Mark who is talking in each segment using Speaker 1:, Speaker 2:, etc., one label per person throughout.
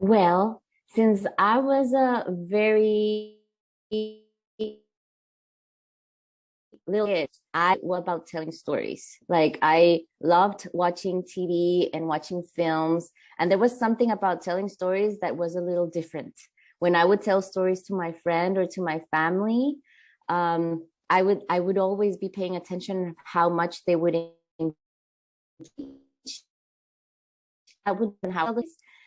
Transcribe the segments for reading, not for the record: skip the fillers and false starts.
Speaker 1: Well, since I was a very little kid, I was about telling stories. Like I loved watching TV and watching films, and there was something about telling stories that was a little different. When I would tell stories to my friend or to my family, I would always be paying attention how much they would engage. I would how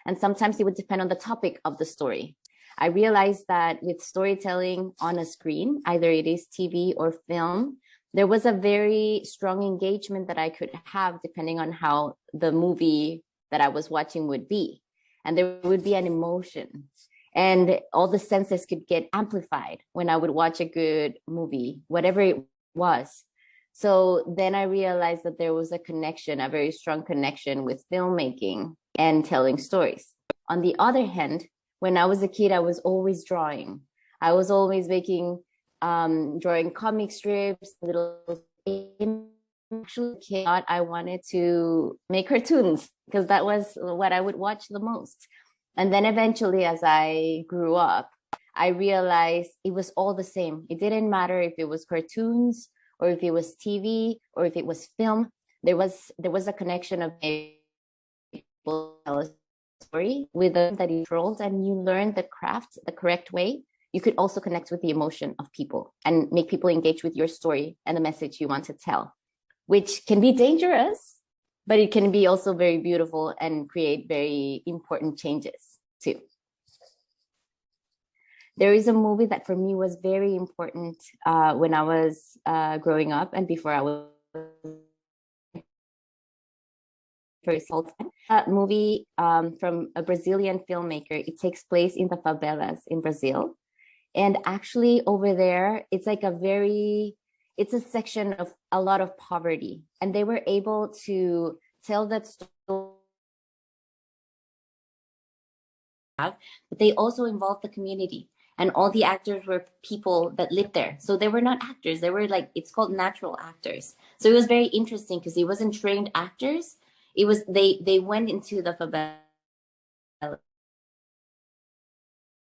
Speaker 1: and sometimes it would depend on the topic of the story. I realized that with storytelling on a screen, either it is TV or film, there was a very strong engagement that I could have depending on how the movie that I was watching would be. And there would be an emotion. And all the senses could get amplified when I would watch a good movie, whatever it was. So then I realized that there was a connection, a very strong connection with filmmaking and telling stories. On the other hand, when I was a kid, I was always drawing. I was always making, drawing comic strips, little. Actually, I wanted to make cartoons because that was what I would watch the most. And then eventually, as I grew up, I realized it was all the same. It didn't matter if it was cartoons or if it was TV or if it was film. There was a connection of people tell a story with them that you controlled and you learned the craft the correct way. You could also connect with the emotion of people and make people engage with your story and the message you want to tell, which can be dangerous, but it can be also very beautiful and create very important changes too. There is a movie that for me was very important when I was growing up and before I was first movie from a Brazilian filmmaker. It takes place in the favelas in Brazil. And actually over there, it's like it's a section of a lot of poverty. And they were able to tell that story. But they also involved the community. And all the actors were people that lived there. So they were not actors. They were like, it's called natural actors. So it was very interesting because it wasn't trained actors. It was, they went into the favela,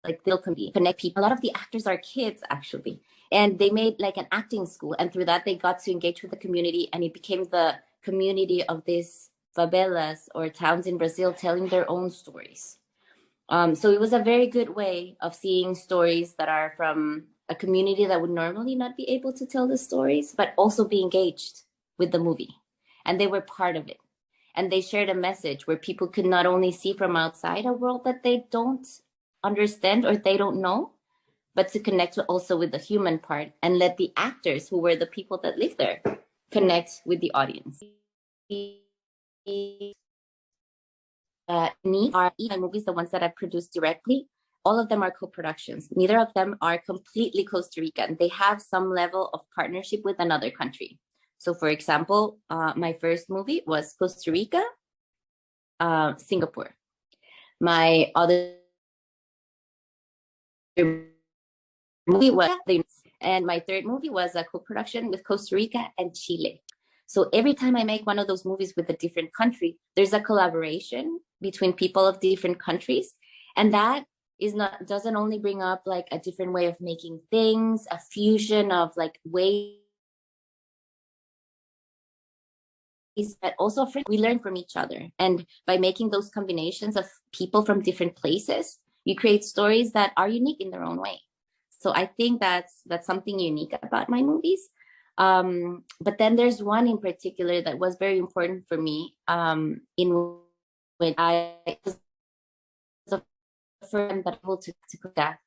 Speaker 1: like they'll connect people. A lot of the actors are kids actually. And they made like an acting school. And through that, they got to engage with the community. And it became the community of these favelas or towns in Brazil telling their own stories. So it was a very good way of seeing stories that are from a community that would normally not be able to tell the stories, but also be engaged with the movie. And they were part of it. And they shared a message where people could not only see from outside a world that they don't understand or they don't know, but to connect also with the human part and let the actors who were the people that live there connect with the audience. Me are even movies, the ones that I've produced directly, all of them are co-productions. Neither of them are completely Costa Rican. They have some level of partnership with another country. So for example, my first movie was Costa Rica, Singapore. My other movie was, and my third movie was a co-production with Costa Rica and Chile. So every time I make one of those movies with a different country, there's a collaboration between people of different countries. And that doesn't only bring up like a different way of making things, a fusion of like ways, but also we learn from each other. And by making those combinations of people from different places, you create stories that are unique in their own way. So I think that's something unique about my movies. But then there's one in particular that was very important for me, in when I was the first that able to that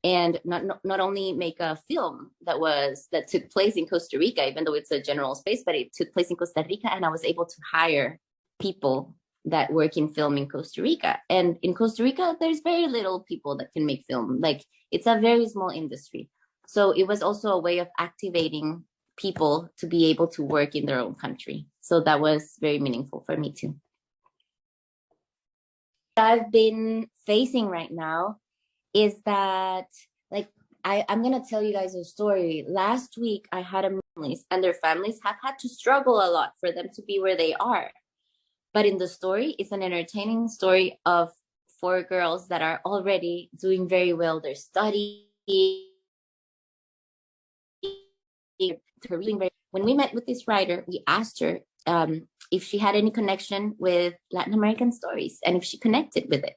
Speaker 1: and not only make a film that took place in Costa Rica, even though it's a general space, but it took place in Costa Rica, and I was able to hire people that work in film in Costa Rica. And in Costa Rica, there's very little people that can make film. Like it's a very small industry. So it was also a way of activating people to be able to work in their own country. So that was very meaningful for me too. I've been facing right now is that like I'm gonna tell you guys a story. Last week I had families and their families have had to struggle a lot for them to be where they are. But in the story, it's an entertaining story of for girls that are already doing very well. They're studying. When we met with this writer, we asked her if she had any connection with Latin American stories and if she connected with it.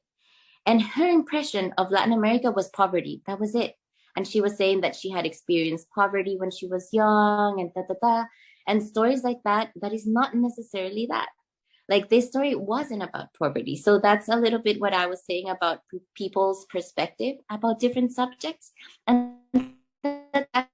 Speaker 1: And her impression of Latin America was poverty. That was it. And she was saying that she had experienced poverty when she was young and and stories like that. That is not necessarily that. Like this story wasn't about poverty. So that's a little bit what I was saying about people's perspective about different subjects. And that